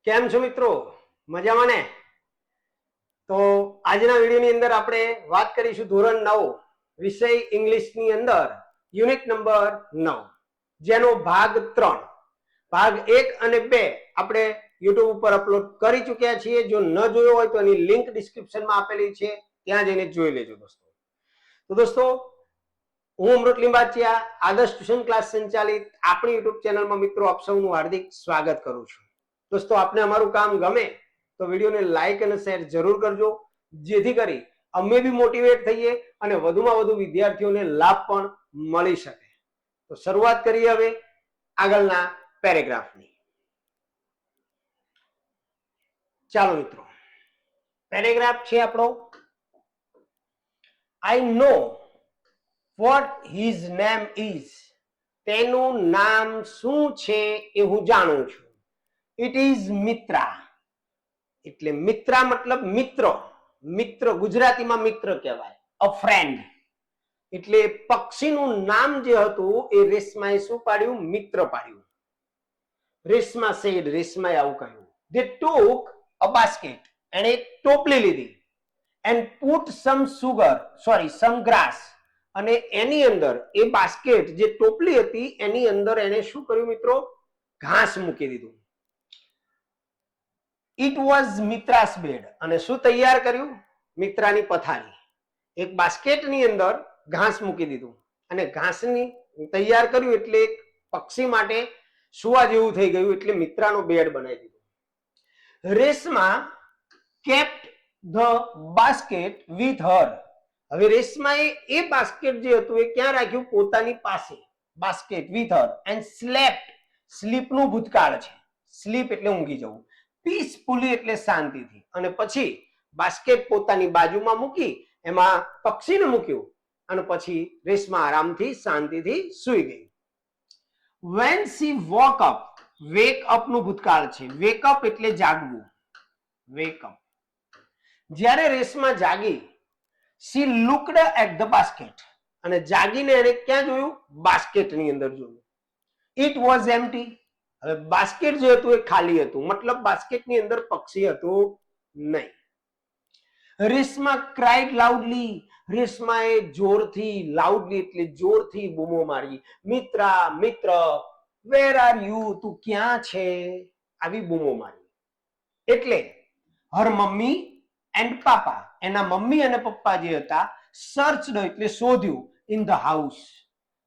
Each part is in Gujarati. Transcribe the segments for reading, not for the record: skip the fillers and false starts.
કેમ છો મિત્રો? મજામાં ને? તો આજના વિડીયોની અંદર આપણે વાત કરીશું ધોરણ 9 વિષય ઇંગ્લિશની અંદર યુનિટ નંબર 9 જેનો ભાગ 3 ભાગ 1 અને 2 આપણે YouTube ઉપર અપલોડ કરી ચૂક્યા છીએ. જો ન જોયો હોય તો એની લિંક ડિસ્ક્રિપ્શનમાં આપેલી છે, ત્યાં જઈને જોઈ લેજો દોસ્તો. તો દોસ્તો, હું અમૃત લિંબાચિયા આદર્શ ટ્યુશન ક્લાસ સંચાલિત આપણી YouTube ચેનલમાં મિત્રો આપ સૌનું હાર્દિક સ્વાગત કરું છું. દોસ્તો, આપને અમારું કામ ગમે તો વિડીયોને લાઈક અને શેર જરૂર કરજો, જેથી કરી અમે બી મોટિવેટ થઈએ અને વધુમાં વધુ વિદ્યાર્થીઓને લાભ પણ મળી શકે. તો શરૂઆત કરીએ હવે આગળના પેરેગ્રાફની. ચાલો મિત્રો, પેરેગ્રાફ છે આપણો, I know what his name is. તેનું નામ શું છે એ હું જાણું છું. It is Mitra. એટલે મિત્રા મતલબ મિત્ર. મિત્ર ગુજરાતીમાં મિત્ર કહેવાય, અ ફ્રેન્ડ. એટલે પક્ષીનું નામ જે હતું એ રેશમાએ શું પાડ્યું? મિત્ર પાડ્યું. રેશમા સેડ, રેશમાએ આવું કહ્યું. They took a basket. એણે એક ટોપલી લીધી and put some grass. અને એની અંદર એ બાસ્કેટ જે ટોપલી હતી એની અંદર એને શું કર્યું મિત્રો? ઘાસ મૂકી દીધું. It was Mitra's bed. અને શું તૈયાર કર્યું? મિત્રાની પથારી. એક બાસ્કેટની અંદર ઘાસ મૂકી દીધું અને ઘાસની તૈયાર કર્યું એટલે એક પક્ષી માટે સુવા જેવું થઈ ગયું, એટલે મિત્રાનો બેડ બનાવી દીધો. Reshma kept the basket with હર. હવે રેશમાએ એ બાસ્કેટ જે હતું એ ક્યાં રાખ્યું? પોતાની પાસે. Basket with her and slept. સ્લીપનું ભૂતકાળ છે, સ્લીપ એટલે ઊંઘી જવું. પીસફુલી એટલે શાંતિથી. અને પછી બાસ્કેટ પોતાની બાજુમાં મૂકી એમાં પક્ષીને મૂક્યું અને પછી રેશમા આરામથી શાંતિથી સૂઈ ગઈ. When she woke up, wake up નું ભૂતકાળ છે, wake up એટલે જાગવું, wake up. જ્યારે રેશમા જાગી, she looked at the basket. અને જાગીને એને ક્યાં જોયું? બાસ્કેટની અંદર જોયું. It was empty. હવે બાસ્કેટ જે હતું એ ખાલી હતું, મતલબ બાસ્કેટની અંદર પક્ષી હતું નહીં. Reshma cried loudly. રેશમાએ જોરથી, લાઉડલી એટલે જોરથી બૂમો મારી. મિત્રા, મિત્ર, વેર આર યુ? તું ક્યાં છે? આવી બૂમો મારી. એટલે હર મમ્મી એન્ડ પાપા, એના મમ્મી અને પપ્પા જે હતા, સર્ચડ એટલે શોધ્યું, ઇન ધ હાઉસ.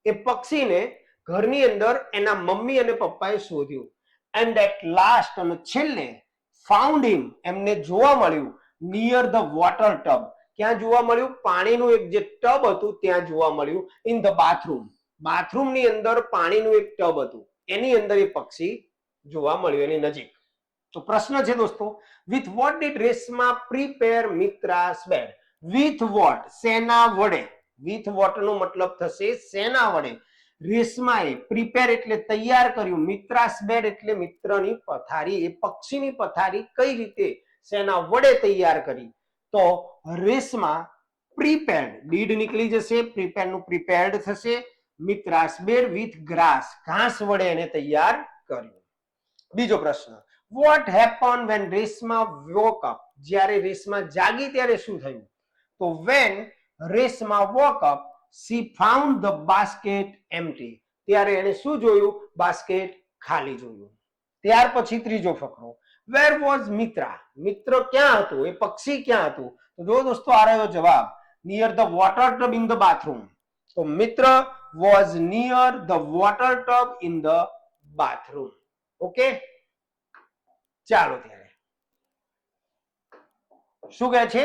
એ પક્ષીને ઘરની અંદર એના મમ્મી અને પપ્પાએ શોધ્યું. એન્ડ એટ લાસ્ટ, અને છેલ્લે, ફાઉન્ડ હિમ, એમને જોવા મળ્યું, નિયર ધ વોટર ટબ. ક્યાં જોવા મળ્યું? પાણીનું એક જે ટબ હતું ત્યાં જોવા મળ્યું. In the bathroom. બાથરૂમની અંદર પાણીનું એક ટબ હતું, એની અંદર એ પક્ષી જોવા મળ્યું, એની નજીક. તો પ્રશ્ન છે દોસ્તો, with what did Reshma prepare Mitra's bed? With what, શેના વડે? વિથ વોટ નો મતલબ થશે શેના વડે. રેશમાએ પ્રિપેર એટલે તૈયાર કર્યું, મિત્રાસ બેડ એટલે મિત્રની પથારી, એ પક્ષીની પથારી કઈ રીતે, શેના વડે તૈયાર કરી? તો રેશમા પ્રિપેર્ડ, ડીડ નીકળી જશે, પ્રિપેર્ડ નું પ્રિપેર્ડ થશે. મિત્રાસ બેડ વિથ ગ્રાસ, ઘાસ વડે એને તૈયાર કર્યું. બીજો પ્રશ્ન, what happen when Reshma woke up? જ્યારે રેશમા જાગી ત્યારે શું થયું? તો when Reshma woke up, she found the basket empty. ત્યારે એને શું જોયું? બાસ્કેટ ખાલી જોયું. ત્યાર પછી ત્રીજો ફકરો, where was મિત્રા? મિત્ર ક્યાં હતું? એ પક્ષી ક્યાં હતું? તો જો દોસ્તો, આ રહ્યો જવાબ, near the water tub in the bathroom. તો મિત્ર was near the water tub in the bathroom. Okay, ચાલો ત્યારે શું કહે છે?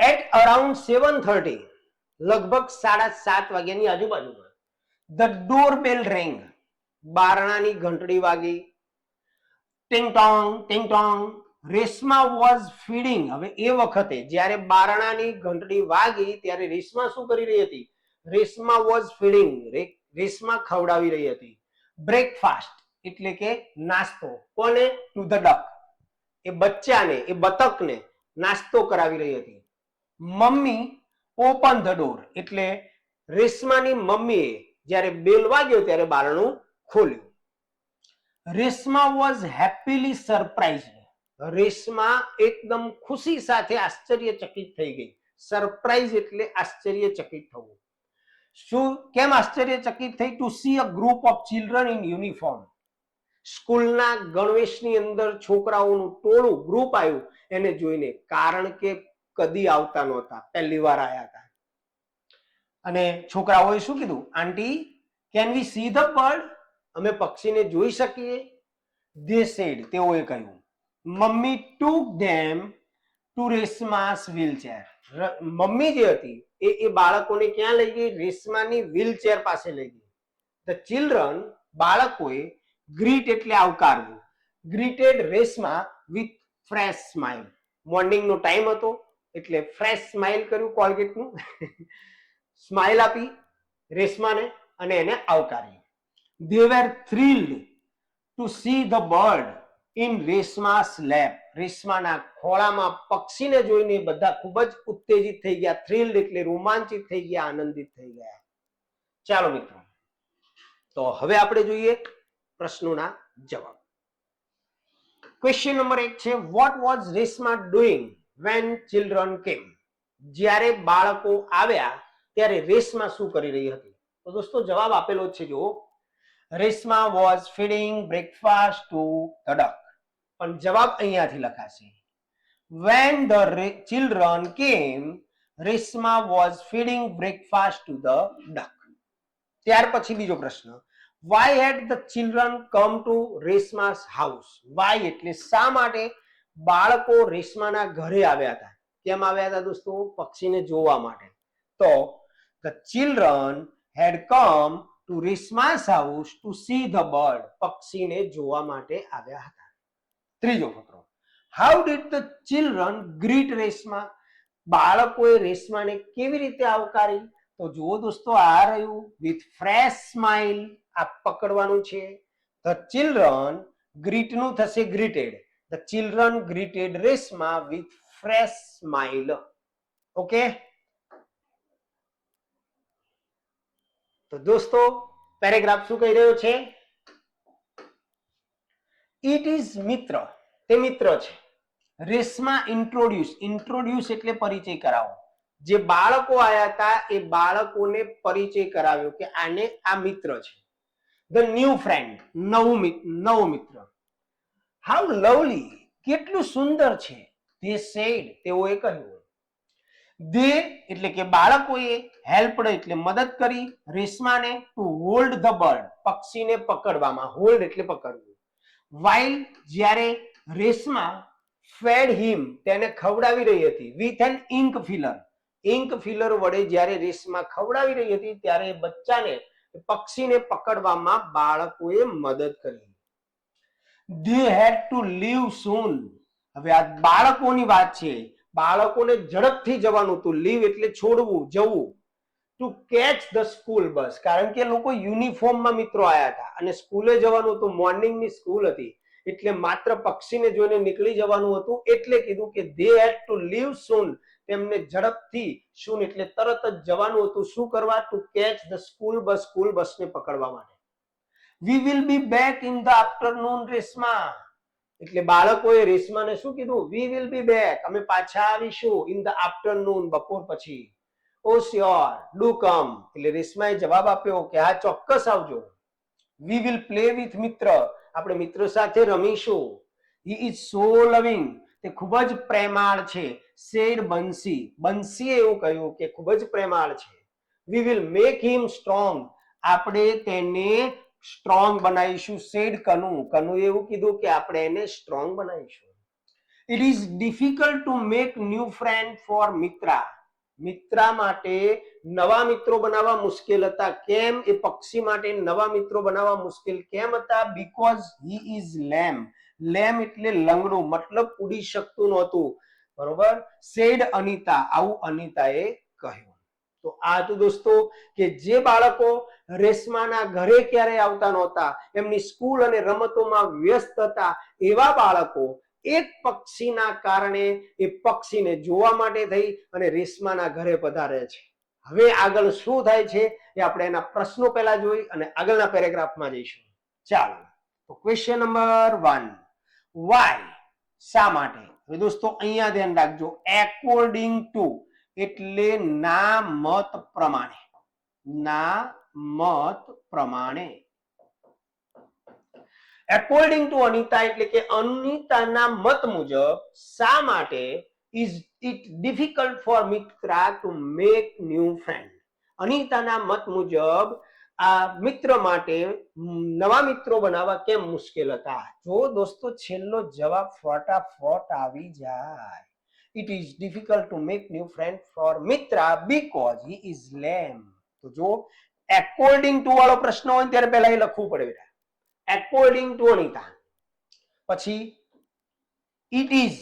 at around 7:30, લગભગ 7:30 વાગ્યાની આજુબાજુમાં, the doorbell rang. બારણાની ઘંટડી વાગી. ટિંગ ટોંગ, ટિંગ ટોંગ. Reshma was feeding. હવે એ વખતે જ્યારે બારણાની ઘંટડી વાગી ત્યારે રેશમા શું કરી રહી હતી? Reshma was feeding. રેશમા ખવડાવી રહી હતી. બ્રેકફાસ્ટ એટલે કે નાસ્તો. કોને? To the duck. એ બચ્ચાને, એ બતકને નાસ્તો કરાવી રહી હતી. મમ્મી ઓપન ધ ડોર એટલે રેશમાની મમ્મીએ જ્યારે બેલ વાગ્યો ત્યારે બારણું ખોલ્યું. Reshma was happily surprised. Reshma એકદમ ખુશી સાથે આશ્ચર્યચકિત થઈ ગઈ. સરપ્રાઇઝ એટલે આશ્ચર્યચકિત થવું. શું કેમ આશ્ચર્યચકિત થઈ? To see a group of children in uniform. સ્કૂલના ગણવેશની અંદર છોકરાઓનું ટોળું ગ્રુપ આવ્યું એને જોઈને, કારણ કે કદી આવતા નહોતા, પહેલી વાર આવ્યા હતા. અને છોકરાઓએ શું કીધું? Aunty can we see the bird? અમે પક્ષીને જોઈ શકીએ? ધે સેડ, તેઓએ કહ્યું. Mummy took them to Reshma's wheelchair. Mummy જે હતી એ બાળકોને ક્યાં લઈ ગઈ? રેશમાની વ્હીલચેર પાસે લઈ ગઈ. ધ ચિલ્ડ્રન, બાળકોએ ગ્રીટ એટલે આવકારવું. Greeted Reshma with fresh smile. મોર્નિંગનો ટાઈમ હતો એટલે ફ્રેશ સ્માઇલ કર્યું, કોલગેટનું સ્માઇલ આપી રેશમાને અને એને આવકારી. They were thrilled to see the bird in રેશમા's lap. રેશમાના ખોળામાં પક્ષીને જોઈને બધા ખૂબ જ ઉત્તેજિત થઈ ગયા. થ્રિલ્ડ એટલે રોમાંચિત થઈ ગયા, આનંદિત થઈ ગયા. ચાલો મિત્રો, તો હવે આપણે જોઈએ પ્રશ્નોના જવાબ. ક્વેશ્ચન નંબર 1 છે, what was Reshma doing when children came? જ્યારે બાળકો આવ્યા ત્યારે રેશમા શું કરી રહી હતી? તો દોસ્તો જવાબ આપેલો છે જો, Reshma was feeding breakfast to the duck. પણ જવાબ અહીંયાથી લખાશે, when the children came, Reshma was feeding breakfast to the duck. ત્યાર પછી બીજો પ્રશ્ન, why had the children come to રેશમા's house? why એટલે શા માટે બાળકો રેશમાના ઘરે આવ્યા હતા? કેમ આવ્યા હતા દોસ્તો? પક્ષીને જોવા માટે. તો the children had come to રેશમા's house to see the bird. પક્ષીને જોવા માટે આવ્યા હતા. ત્રીજો ફકરો, how did the children greet Reshma? બાળકોએ રેશમાને કેવી રીતે આવકારી? તો જુઓ દોસ્તો, આ રહ્યું with fresh smile. આ પકડવાનું છે. the children, greet નું થશે greeted. the children greeted Reshma with fresh smile. Okay, તો દોસ્તો પેરેગ્રાફ શું કહી રહ્યો છે? ઇટ ઇઝ મિત્ર, તે મિત્ર છે. રેશમા ઇન્ટ્રોડ્યુસ એટલે પરિચય કરાવો. જે બાળકો આયા હતા એ બાળકોને પરિચય કરાવ્યો કે આને આ મિત્ર છે. ધ ન્યૂ ફ્રેન્ડ, નવો મિત્ર. હાઉ લવલી, કેટલું સુંદર છે. ધે સેડ, તેઓએ કહ્યું. ધે એટલે કે બાળકોએ, હેલ્પડ એટલે મદદ કરી રેશમાને, ટુ હોલ્ડ ધ બર્ડ, પક્ષીને પકડવામાં. હોલ્ડ એટલે પકડવું. વાઇલ, જ્યારે રેશમા ફેડ હિમ, તેને ખવડાવી રહી હતી. With an ink filler, ink filler વડે જ્યારે રેશમા ખવડાવી રહી હતી ત્યારે બચ્ચાને, પક્ષીને પકડવામાં બાળકોએ મદદ કરી. ધે હેડ ટુ લીવ સૂન. હવે આ બાળકોની વાત છે. બાળકોને ઝડપથી જવાનું હતું. લીવ એટલે છોડવું, જવું. To catch the school bus, કારણ કે લોકો યુનિફોર્મમાં મિત્રો આવ્યા હતા અને સ્કૂલે જવાનું હતું. મોર્નિંગની સ્કૂલ હતી એટલે માત્ર પક્ષીને જોઈને નીકળી જવાનું હતું. એટલે કીધું કે ધે હેડ ટુ લીવ સૂન. તેમને ઝડપથી, સૂન એટલે તરત જ જવાનું હતું. શું કરવા? To catch the school bus, school બસને પકડવા માટે. We will be back in the afternoon Reshma. એટલે બાળકોએ રેશમાને શું કીધું? વી વિલ બી બેક, અમે પાછા આવીશું. ઇન ધ આફ્ટરનૂન, બપોર પછી. ઓ શ્યોર, ડુ કમ. એટલે રેશમાએ જવાબ આપ્યો કે હા, ચોક્કસ આવજો. વી વિલ પ્લે વિથ મિત્ર, આપણે મિત્રો સાથે રમીશું. હી ઇઝ સો લવિંગ, તે ખૂબ જ પ્રેમાળ છે. સેડ બંસી, બંસીએ એવું કહ્યું કે ખૂબ જ પ્રેમાળ છે. We will make him strong, આપણે તેને સ્ટ્રોંગ બનાવીશું. સેડ કનુ, કનુએ એવું કીધું કે આપણે એને સ્ટ્રોંગ બનાવીશું. It is difficult to make new friend for Mitra. Mitra માટે નવા મિત્રો બનાવવા મુશ્કેલ હતા. કેમ? એ પક્ષી માટે નવા મિત્રો બનાવવા મુશ્કેલ કેમ હતા? Because he is લેમ. લેમ એટલે લંગડું, મતલબ ઉડી શકતું નહોતું. બરોબર? સેડ અનિતા, આવું અનિતાએ કહ્યું. તો આ તો દોસ્તો કે જે બાળકો રેશમાના ઘરે ક્યારે આવતા નહોતા, એમની સ્કૂલ અને રમતોમાં વ્યસ્ત હતા, એવા બાળકો એક પક્ષીના કારણે એ પક્ષીને જોવા માટે થઈ અને રેશમાના ઘરે પધારે છે. હવે આગળ શું થાય છે એ આપણે એના પ્રશ્નો પહેલા જોઈ અને આગળના પેરેગ્રાફમાં જઈશું. ચાલો, તો ક્વેશ્ચન નંબર 1 વાય શા માટે? હવે દોસ્તો અહીંયા ધ્યાન રાખજો, એકોર્ડિંગ ટુ એટલે ના મત પ્રમાણે, ના મત પ્રમાણે. એકોર્ડિંગ ટુ અનિતા એટલે કે અનિતાના મત મુજબ શા માટે is it difficult for Mitra to make new friend. અનિતાના મત મુજબ આ મિત્ર માટે નવા મિત્રો બનાવવા કેમ મુશ્કેલ હતા? જો દોસ્તો છેલ્લો જવાબ ફટાફટ આવી જાય. It is difficult to make new friend for Mitra because he is lame. તો જો according to વાળો પ્રશ્ન હોય ત્યારે પહેલા એ લખવું પડે બેટા. According to અનિતા, પછી it is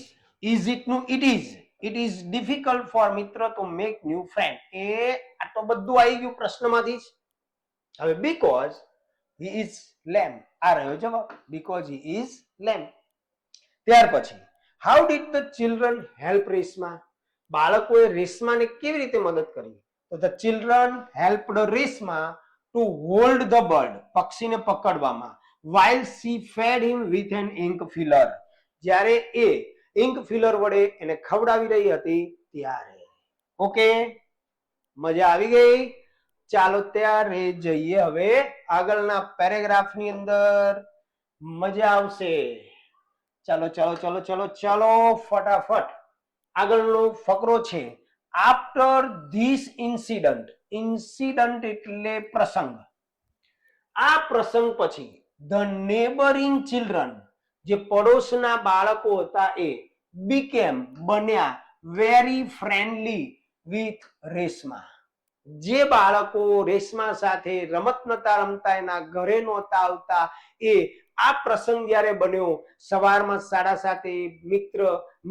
નું it is difficult for Mitra to make new friend. એ આ તો બધું આવી ગયું પ્રશ્નમાંથી જ. હવે because he is lame, આ રહ્યો જવાબ, because he is lame. ત્યાર પછી how did the children help Reshma? બાળકોએ રેશમાને કેવી રીતે મદદ કરી? તો the children helped Reshma to hold the bird, પક્ષીને પકડવામાં, while she fed him with an ink filler, જ્યારે એ ઇંક ફિલર વડે એને ખવડાવી રહી હતી ત્યારે. ઓકે, મજા આવી ગઈ? ચાલો ત્યારે જઈએ હવે આગળના પેરેગ્રાફની અંદર, મજા આવશે. ચાલો ચાલો ચાલો ચાલો ચાલો ફટાફટ આગળનો ફકરો છે. આફ્ટર ધીસ ઇન્સિડન્ટ, ઇન્સિડન્ટ એટલે પ્રસંગ, આ પ્રસંગ પછી ધ નેબરિંગ ચિલ્ડ્રન, જે પડોશના બાળકો હતા એ બીકેમ બન્યા વેરી ફ્રેન્ડલી વિથ રેશમા. જે બાળકો રેશમા સાથે રમત નતા રમતા, એના ઘરે નહોતા આવતા, એ આ પ્રસંગ જ્યારે બન્યો, સવારમાં 7:30 મિત્ર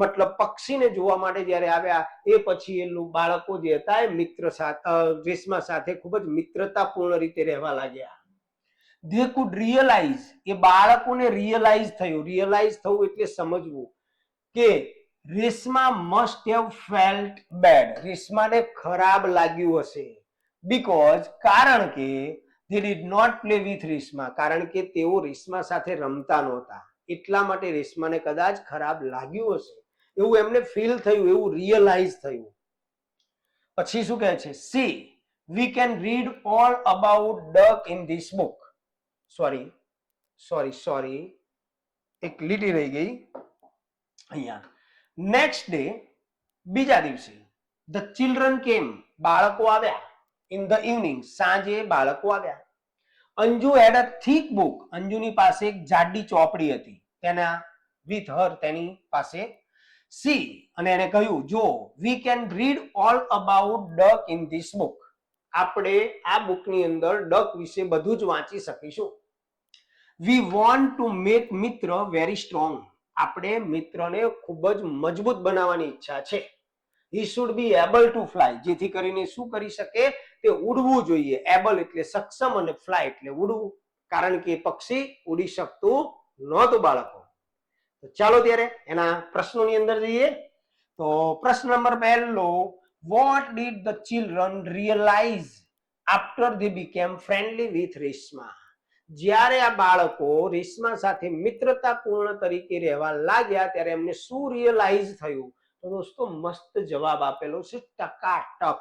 મતલબ પક્ષીને જોવા માટે જ્યારે આવ્યા, એ પછી એ બાળકો જે હતા એ મિત્ર સાથે રેશમા સાથે ખૂબ જ મિત્રતાપૂર્ણ રીતે રહેવા લાગ્યા. they could realize, એ બાળકોને રિયલાઇઝ થયું. રિયલાઇઝ થવું એટલે સમજવું કે Reshma must have felt bad, રેશમાને ખરાબ લાગ્યું હશે, because કારણ કે they did not play with Reshma, કારણ કે તેઓ રેશમા સાથે રમતા નહોતા, એટલા માટે રેશમાને કદાચ ખરાબ લાગ્યું હશે એવું એમને ફીલ થયું, એવું રિયલાઇઝ થયું. પછી શું કહે છે? see we can read all about duck in this book. Sorry એક લીટી રહી ગઈ અહીંયા. નેક્સ્ટ ડે, બીજા દિવસે, ધ ચિલ્ડ્રન કેમ, બાળકો આવ્યા. ઇન ધ ઇવનિંગ, સાંજે બાળકો આવ્યા. અંજુ હેડ અ થીક બુક, અંજુની પાસે એક જાડી ચોપડી હતી, તેના વિથ હર, તેની પાસે. સી, અને એને કહ્યું, જો we can read all about duck in this book, આપણે આ બુકની અંદર ડક વિશે બધું જ વાંચી શકીશું. વી વોન્ટ ટુ મેક મિત્ર વેરી સ્ટ્રોંગ, આપણે મિત્રને ખૂબ જ મજબૂત બનાવવાની ઈચ્છા છે. He should be able to fly, જેથી કરીને શું કરી શકે? તે ઉડવું જોઈએ. એબલ એટલે સક્ષમ અને ફ્લાય એટલે ઉડવું, કારણ કે પક્ષી ઉડી શકતું નહોતું બાળકો. તો ચાલો ત્યારે એના પ્રશ્નોની અંદર જઈએ. તો પ્રશ્ન નંબર 1, what did the children realize after they became friendly with Reshma? જ્યારે આ બાળકો રેશમા સાથે મિત્રતાપૂર્ણ તરીકે રહેવા લાગ્યા ત્યારે એમને શું રિયલાઇઝ થયું? તો દોસ્તો મસ્ત જવાબ આપેલો છે, ટકાટક.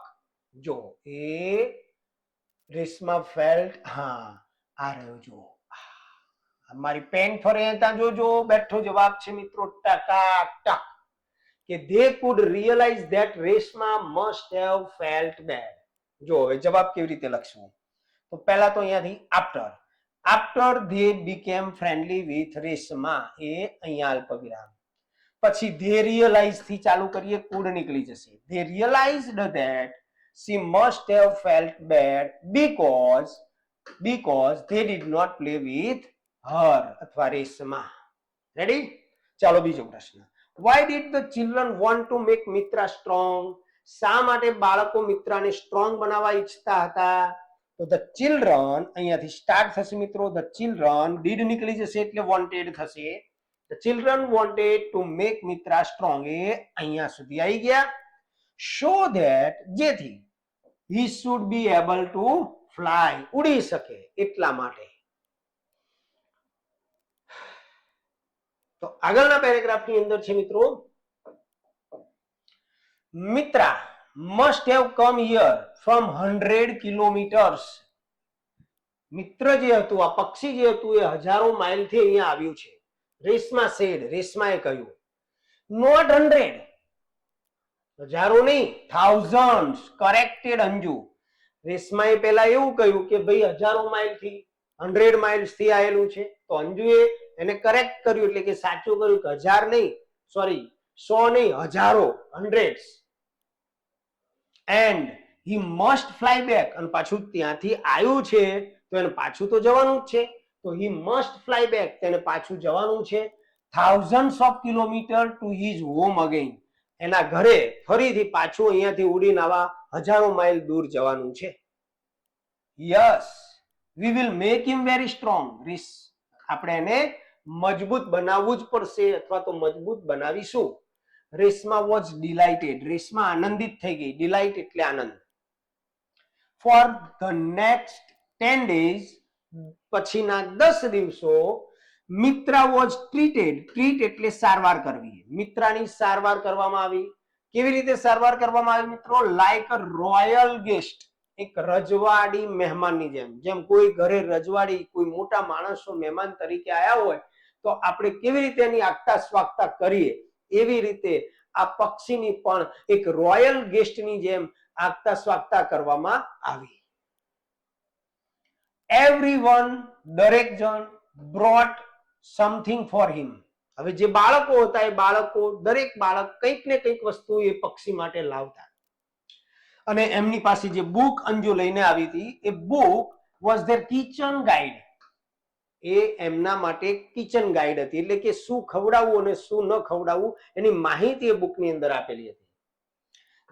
જો એ રેશમા ફેલ્ટ, હા આ રહ્યો, જો મારી પેન ફરે ત્યાં જોજો, બેઠો જવાબ છે મિત્રો ટકાટક, કે they could realize that Reshma must have felt bad. જો હવે જવાબ કેવી રીતે લખશું? તો પહેલા તો અહીંયાથી after they became friendly with Reshma, એ અહીંયા અલ્પવિરામ, પછી they realized થી ચાલુ કરીએ, could નીકળી જશે. they realized that she must have felt bad because they did not play with her અથવા રેશમા. રેડી? ચાલો બીજો પ્રશ્ન. why did the children want to make Mitra strong? શા માટે બાળકો મિત્રાને સ્ટ્રોંગ બનાવવા ઈચ્છતા હતા? તો ધ ચિલ્ડ્રન, અહીંયાથી સ્ટાર્ટ થશે મિત્રો, ધ ચિલ્ડ્રન, ડીડ નીકળી જશે એટલે વોન્ટેડ થશે. The children wanted to make Mitra strong, એ અહીંયા સુધી આવી ગયા. શો ધેટ, જેથી, he should be able to fly, ઉડી શકે એટલા માટે. તો આગળના પેરેગ્રાફની અંદર છે મિત્રો, Mitra must have come here from 100 kilometers. મિત્ર જે હતું, આ પક્ષી જે હતું એ હજારો માઇલથી અહીંયા આવ્યું છે. રેશમા said, રેશમાએ કહ્યું, not 100, હજારો નહીં, thousands, corrected અંજુ. રેશમાએ પહેલા એવું કહ્યું કે ભાઈ હજારો માઇલથી, 100 માઇલ્સ થી આવેલું છે. તો અંજુએ એને કરેક્ટ કર્યું, એટલે કે સાચું કર્યું કે 1000 નહીં, સોરી 100 નહીં, હજારો, hundreds. And he must fly back, અને પાછું ત્યાંથી આવ્યું છે તો એને પાછું તો જવાનું જ છે. તો he must fly back, તેને પાછું જવાનું છે thousands of kilometers to his home again. એના ઘરે ફરીથી પાછું અહીંયાથી ઉડીને આવા હજારો માઇલ દૂર જવાનું છે. Yes, we will make him very strong. આપણે એને મજબૂત બનાવવું જ પડશે, અથવા તો મજબૂત બનાવીશું. રેશમા વોઝ ડિલાઇટેડ, રેશમા આનંદિત થઈ ગઈ. ડિલાઇટ એટલે આનંદ. ફોર ધ નેક્સ્ટ 10 days, પછીના 10 દિવસો, મિત્રા વોઝ ટ્રીટેડ. ટ્રીટ એટલે સારવાર કરવી. મિત્રાની સારવાર કરવામાં આવી. કેવી રીતે સારવાર કરવામાં આવી મિત્રો? લાઈક અ રોયલ ગેસ્ટ, એક રજવાડી મહેમાનની જેમ. જેમ કોઈ ઘરે રજવાડી, કોઈ મોટા માણસો મહેમાન તરીકે આવ્યા હોય તો આપણે કેવી રીતે એની આગતા સ્વાગતા કરીએ, એવી રીતે આ પક્ષીની પણ એક રોયલ ગેસ્ટની જેમ આગતા સ્વાગતા કરવામાં આવી. એવરીવન, દરેક જણ, બ્રોટ સમથિંગ ફોર હિમ. હવે જે બાળકો હતા એ બાળકો, દરેક બાળક કંઈક ને કંઈક વસ્તુ એ પક્ષી માટે લાવતા. અને એમની પાસે જે બુક અંજુ લઈને આવી હતી, એ book was their kitchen guide. એ એમના માટે કિચન ગાઈડ હતી, એટલે કે શું ખવડાવવું અને શું ન ખવડાવવું એની માહિતી એ બુકની અંદર આપેલી હતી.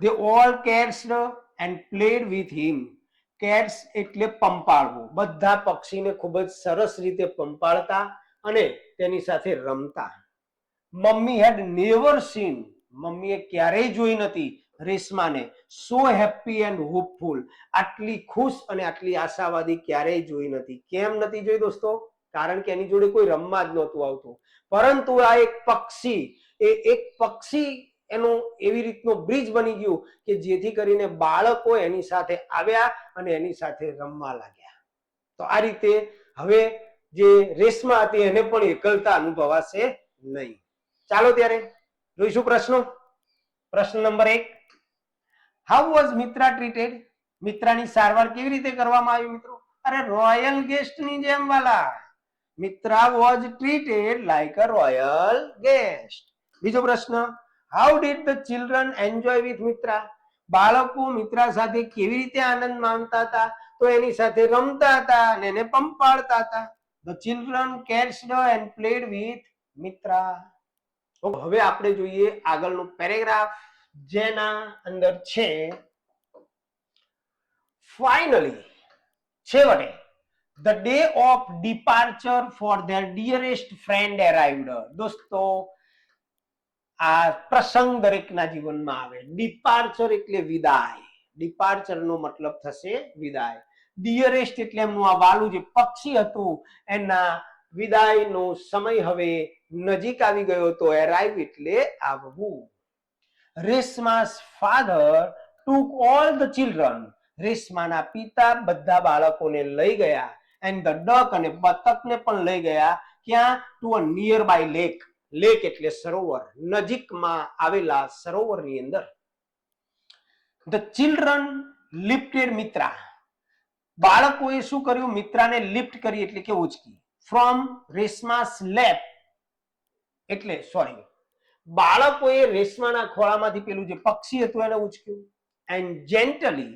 They all catched and played with him. Cats એટલે પંપાળવું. બધા પક્ષીને ખૂબ જ સરસ રીતે પંપાળતા અને તેની સાથે રમતા. મમ્મી had never seen, મમ્મીએ ક્યારેય જોઈ નથી રેશમાને સો હેપી એન્ડ હોપફુલ, આટલી ખુશ અને આટલી આશાવાદી ક્યારેય જોઈ નથી. કેમ નથી જોઈ દોસ્તો? કારણ કે એની જોડે કોઈ રમવા જ નહોતું આવતું. પરંતુ આ એક પક્ષી, એક પક્ષી એનું એવી રીતનો બ્રિજ બની ગયું કે જેથી કરીને બાળકો એની સાથે આવ્યા અને એની સાથે રમવા લાગ્યા. તો આ રીતે હવે જે રેશમા હતી એને પણ એકલતા અનુભવાશે નહીં. ચાલો ત્યારે જોઈશું પ્રશ્નો. પ્રશ્ન નંબર 1, હાઉ વોઝ મિત્રા ટ્રીટેડ? મિત્રાની સારવાર કેવી રીતે કરવામાં આવી મિત્રો? અરે રોયલ ગેસ્ટની જેમ વાલા. Mitra was treated like a royal guest. બીજો પ્રશ્ન, how did the children enjoy with Mitra? બાળકો મિત્રા સાથે કેવી રીતે આનંદ માણતા હતા? તો એની સાથે રમતા હતા અને એને પંપાળતા હતા. The children catched and played with Mitra. હવે આપણે જોઈએ આગળનું પેરેગ્રાફ, જેના અંદર છે ફાઇનલી, છેવટે, the day of departure for their dearest friend arrived. દોસ્તો આ પ્રસંગ દરેકના જીવનમાં આવે. ડિપાર્ચર એટલે વિદાય. ડિપાર્ચર નો મતલબ થશે વિદાય. ડિયરેસ્ટ એટલે એમનું આ વાલું જે પક્ષી હતું એના વિદાયનો સમય હવે નજીક આવી ગયો હતો. એરાઇવ એટલે આવવું. રેશમા's father took all the children. રેશમાના પિતા બધા બાળકોને લઈ ગયા. એન્ડ ધ ડક, અને બતકને પણ લઈ ગયા. ક્યાં? To a nearby lake. Lake એટલે સરોવર, નજીકમાં આવેલા સરોવરની અંદર. The children lifted Mitra. બાળકોએ શું કર્યું? મિત્રાને લિફ્ટ કરી એટલે કે ઉચકી. ફ્રોમ રેશમા's lap, એટલે સોરી, બાળકોએ રેશમાના ખોળામાંથી પેલું જે પક્ષી હતું એને ઉચક્યું. એન્ડ જેન્ટલી,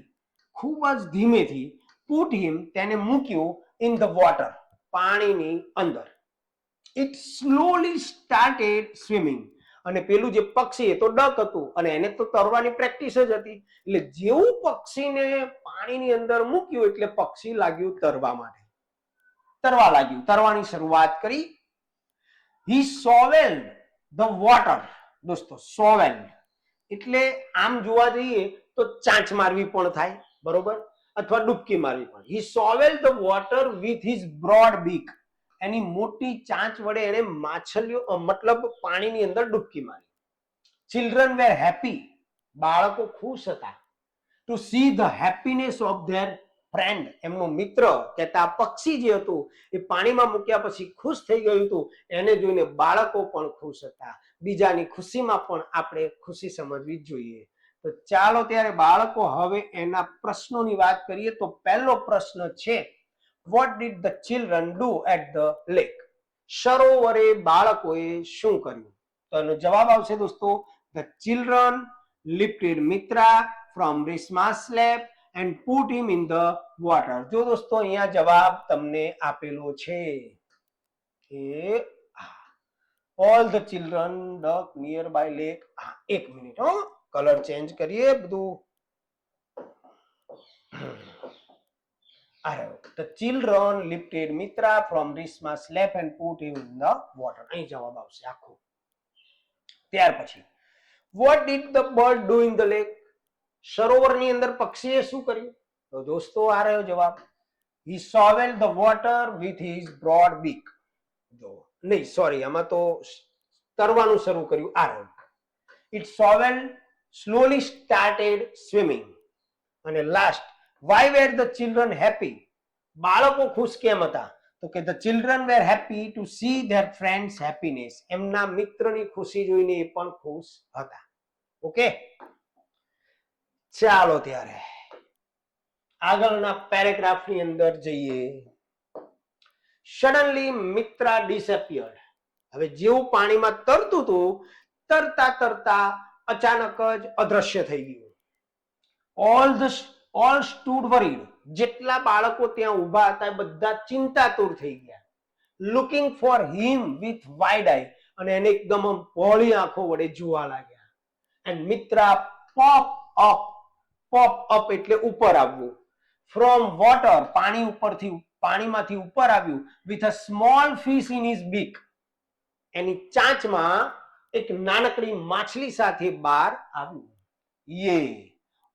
ખૂબ જ ધીમેથી, પુટ હિમ, તેને મૂક્યું, ઇન ધ વોટર, પાણીની અંદર. It slowly started swimming. અને પેલું જે પક્ષી એ તો ડક હતું અને એને તો તરવાની પ્રેક્ટિસ જ હતી. એટલે જેવું પક્ષીને પાણીની અંદર મૂક્યું એટલે પક્ષી લાગ્યું તરવા માટે. તરવા લાગ્યું, તરવાની શરૂઆત કરી. હી સોવેલ્ડ ધ વોટર. દોસ્તો સોવેલ્ડ એટલે આમ જોવા જઈએ તો ચાંચ મારવી પણ થાય, બરોબર, અથવા ડૂબકી મારવી પણ. He shovelled the water with his broad beak. એની મોટી ચાંચ વડે એને માછલીઓ મતલબ પાણીની અંદર ડૂબકી મારી. ચિલ્ડ્રન વેર હેપી, બાળકો ખુશ હતા. To see the happiness of their friend, એમનો મિત્ર કહેતા પક્ષી જે હતું એ પાણીમાં મૂક્યા પછી ખુશ થઈ ગયું હતું, એને જોઈને બાળકો પણ ખુશ હતા. બીજાની ખુશીમાં પણ આપણે ખુશી સમજવી જોઈએ. તો ચાલો ત્યારે બાળકો હવે એના પ્રશ્નોની વાત કરીએ. તો પહેલો પ્રશ્ન છે, what did the children do at the lake? સરોવરે બાળકોએ શું કર્યું? તો એનો જવાબ આવશે દોસ્તો, the children lifted Mitra from Risma's lap and put him in the water. જો દોસ્તો અહીંયા જવાબ તમને આપેલો છે કે all the children duck nearby lake. એક મિનિટ કલર ચેન્જ કરીએ બધું. The children lifted Mitra from Risma's lap and put him in the water. અહીં જવાબ આવશે આખો. ત્યાર પછી what did the bird do in the lake? સરોવરની અંદર પક્ષીએ શું કર્યું? તો દોસ્તો આ રહ્યો જવાબ, he shoveled the water with his broad beak. નહીં સોરી, આમાં તો તરવાનું શરૂ કર્યું. આ રહ્યું, it shoveled, slowly started swimming. અને last, why were the children happy? બાળકો ખુશ કેમ હતા? તો કે the children were happy to see their friends happiness. એમના મિત્રની ખુશી જોઈને એ પણ ખુશ હતા. ઓકે, ચાલો ત્યારે આગળના પેરેગ્રાફની અંદર જઈએ. Suddenly Mitra disappeared. હવે જેવું પાણીમાં તરતું હતું, તરતા તરતા અચાનક જ અદ્રશ્ય થઈ ગયું. All stood worried. જેટલા બાળકો ત્યાં ઊભા હતા એ બધા ચિંતાતુર થઈ ગયા. Looking for him with wide eye. અને એને એકદમ પહોળી આંખો વડે જોવા લાગ્યા. એન્ડ મિત્રા પોપ અપ એટલે ઉપર આવવું. ફ્રોમ વોટર, પાણી ઉપરથી, પાણીમાંથી ઉપર આવ્યું. With a small fish in his બીક. એની ચાંચમાં એક નાનકડી માછલી સાથે બહાર આવ્યું. યે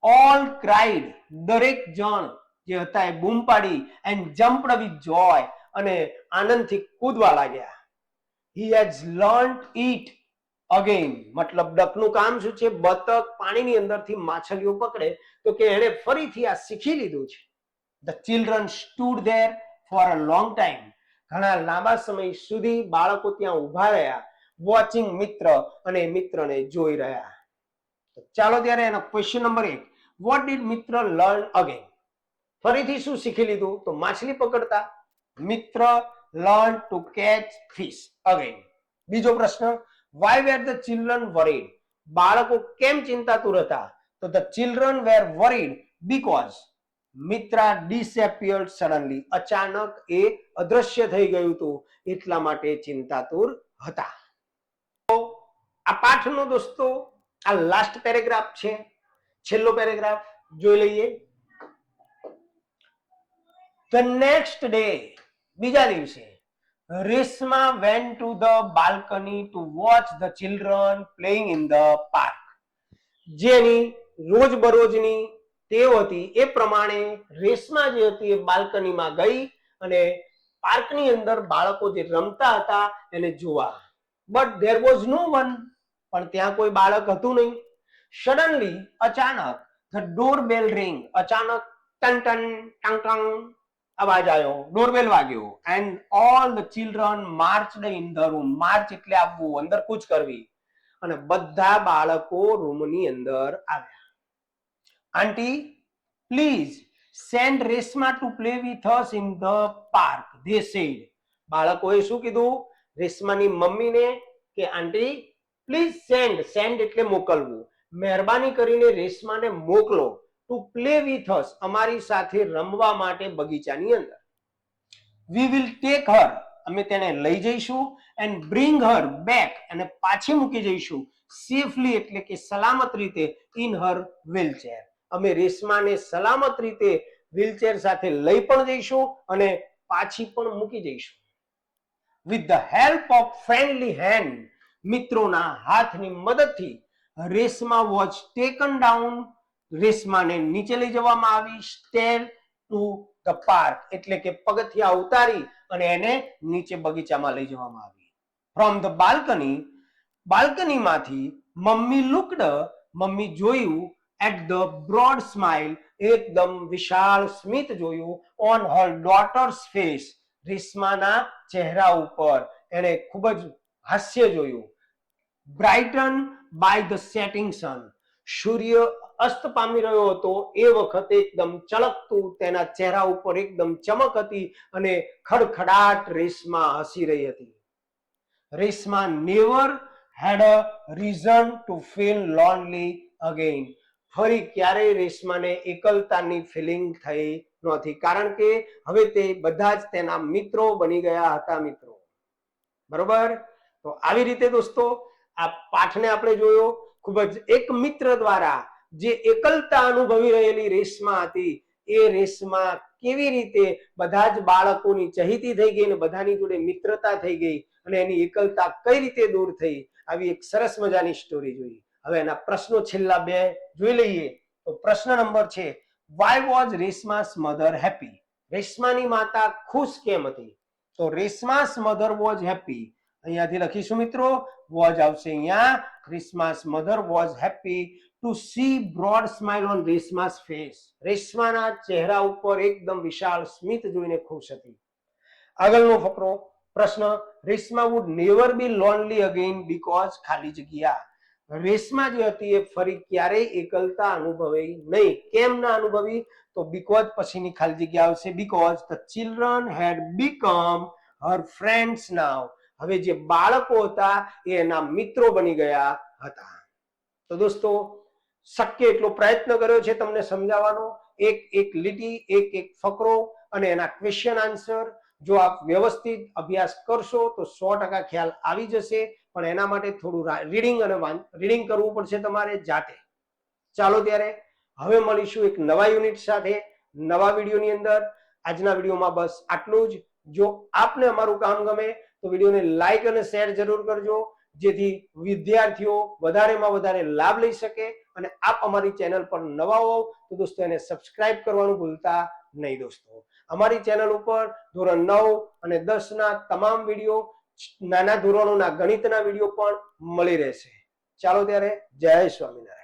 ઓલ ક્રાઇડ. દરેક જણ જે હતા એ બૂમ પાડી. એન્ડ જમ્પડ વિથ જોય. અને આનંદથી કૂદવા લાગ્યા. He has learned it again. મતલબ ડકનું કામ શું છે? બતક પાણીની અંદરથી માછલીઓ પકડે, તો કે એને ફરીથી આ શીખી લીધું છે. The children stood there for a long time. ઘણા લાંબા સમય સુધી બાળકો ત્યાં ઊભા રહ્યા. વોચિંગ મિત્ર, અને મિત્રને જોઈ રહ્યા. ચાલો ત્યારે એનો ક્વેશ્ચન નંબર 1, what did મિત્ર learn again? ફરીથી શું શીખી લીધું? તો માછલી પકડતા. મિત્ર learn to catch fish again. બીજો પ્રશ્ન, why were the children worried? બાળકો કેમ ચિંતાતુર હતા? તો the children were worried because Mitra disappeared suddenly. અચાનક એ અદ્રશ્ય થઈ ગયું હતું, એટલા માટે ચિંતાતુર હતા. તો આ પાઠનો દોસ્તો આ લાસ્ટ પેરેગ્રાફ છે. છેલ્લો પેરેગ્રાફ જોઈ લઈએ. The next day, બીજા દિવસે, Reshma went to the balcony to watch the children playing in the park. જેની રોજબરોજની ટેવ હતી એ પ્રમાણે રેશમા જે હતી એ બાલ્કનીમાં ગઈ અને પાર્કની અંદર બાળકો જે રમતા હતા એને જોવા. But there was no one. પણ ત્યાં કોઈ બાળક હતું નહીં. સડનલી, અચાનક, the doorbell ring. અચાનક ટન ટન ટંગ ટંગ અવાજ આવ્યો, ડોરબેલ વાગ્યો. And all the children marched in the room. March એટલે આવવું, અંદર કૂચ કરવી. અને બધા બાળકો રૂમની અંદર આવ્યા. Aunty, please send Reshma to play with us in the park, they said. બાળકોએ શું કીધું? રેશમાની મમ્મીને કે આંટી પ્લીઝ સેન્ડ એટલે મોકલવું. મહેરબાની કરીને રેશમાને મોકલો ટુ પ્લે વિથ અસ, અમારી સાથે રમવા માટે બગીચાની અંદર. વી વિલ ટેક હર, અમે તેને લઈ જઈશું. એન્ડ બ્રિંગ હર બેક, અને પાછી મૂકી જઈશું. સેફલી એટલે કે સલામત રીતે. ઇન હર વ્હીલચેર, અમે રેશમાને સલામત રીતે વ્હીલચેર સાથે લઈ પણ જઈશું અને પાછી પણ મૂકી જઈશું. With the help of friendly hand, મિત્રોના હાથની મદદથી, રેશમા વોઝ ટેકન ડાઉન, રેશમાને નીચે લઈ જવામાં આવી. સ્ટેર ટુ ધ પાર્ક, એટલે કે પગથિયા ઉતારી અને એને નીચે બગીચામાં લઈ જવામાં આવી. ફ્રોમ ધ બાલ્કનીમાંથી મમ્મી લુકડ, મમ્મી જોયું, એટ ધ બ્રોડ સ્માઇલ, એકદમ વિશાળ સ્મિત જોયું, ઓન હર ડોટર્સ ફેસ, રેશમાના ચહેરા ઉપર એને ખૂબ જ હાસ્ય જોયું. Brighten by the setting sun, સૂર્ય અસ્ત પામી રહ્યો હતો એ વખતે એકદમ ચળકતું તેના ચહેરા ઉપર એકદમ ચમક હતી અને ખડખડાટ રેશમા હસી રહી હતી. Reshma never had a reason to feel lonely again. ફરી ક્યારેય રેશમાને એકલતાની ફિલિંગ થઈ નહોતી, કારણ કે હવે તે બધા જ તેના મિત્રો બની ગયા હતા. મિત્રો, બરોબર? તો આવી રીતે દોસ્તો આ પાઠને આપણે જોયો. ખૂબ જ એક મિત્ર દ્વારા જે એકલતા અનુભવી રહેલી રેશમા હતી, એ રેશમા કેવી રીતે બધા જ બાળકોની ચહીતી થઈ ગઈ અને બધાની જોડે મિત્રતા થઈ ગઈ અને એની એકલતા કઈ રીતે દૂર થઈ, આવી એક સરસ મજાની સ્ટોરી જોઈ. હવે એના પ્રશ્નો છેલ્લા 2 જોઈ લઈએ. તો પ્રશ્ન નંબર છે, why was Reshma's mother happy? રેશમાની માતા ખુશ કેમ હતી? તો રેશમાસ મધર વોઝ હેપી, અહીંયાથી લખીશું મિત્રો, વોઝ આવશે અહીંયા. Reshma's mother was happy to see broad smile on Reshma's face. રેશમાના ચહેરા ઉપર એકદમ વિશાળ સ્મિત જોઈને ખુશ હતી. આગળનો ફકરો પ્રશ્ન, Reshma would never be lonely again because, ખાલી જગ્યા. રેશમા જે હતી એ ફરી ક્યારેય એકલતા અનુભવી નહીં. કેમ ના અનુભવી? તો બીકોઝ પછીની ખાલી જગ્યા આવશે, because the children had become her friends now. હવે જે બાળકો હતા એ એના મિત્રો બની ગયા હતા. તો દોસ્તો શક્ય એટલો પ્રયત્ન કર્યો છે તમને સમજાવવાનો, એક લીટી, એક ફકરો અને એના ક્વેશ્ચન આન્સર. જો આપ વ્યવસ્થિત અભ્યાસ કરશો તો 100% ખ્યાલ આવી જશે, પણ એના માટે થોડું રીડિંગ કરવું પડશે તમારે જાતે. ચાલો ત્યારે હવે મળીશું એક નવા યુનિટ સાથે, નવા વિડીયોની અંદર. આજના વિડીયોમાં બસ આટલું જ. જો આપને અમારું કામ ગમે તો વિડીયોને લાઈક અને શેર જરૂર કરજો, જેથી વિદ્યાર્થીઓ વધારેમાં વધારે લાભ લઈ શકે. અને આપ અમારી ચેનલ પર નવા હો તો દોસ્તો એને સબસ્ક્રાઇબ કરવાનું ભૂલતા નહીં. દોસ્તો અમારી ચેનલ ઉપર ધોરણ 9 અને 10 ના તમામ વિડીયો, નાના ધોરણોના ગણિતના વિડીયો પણ મળી રહેશે. ચાલો ત્યારે, જય સ્વામિનારાયણ.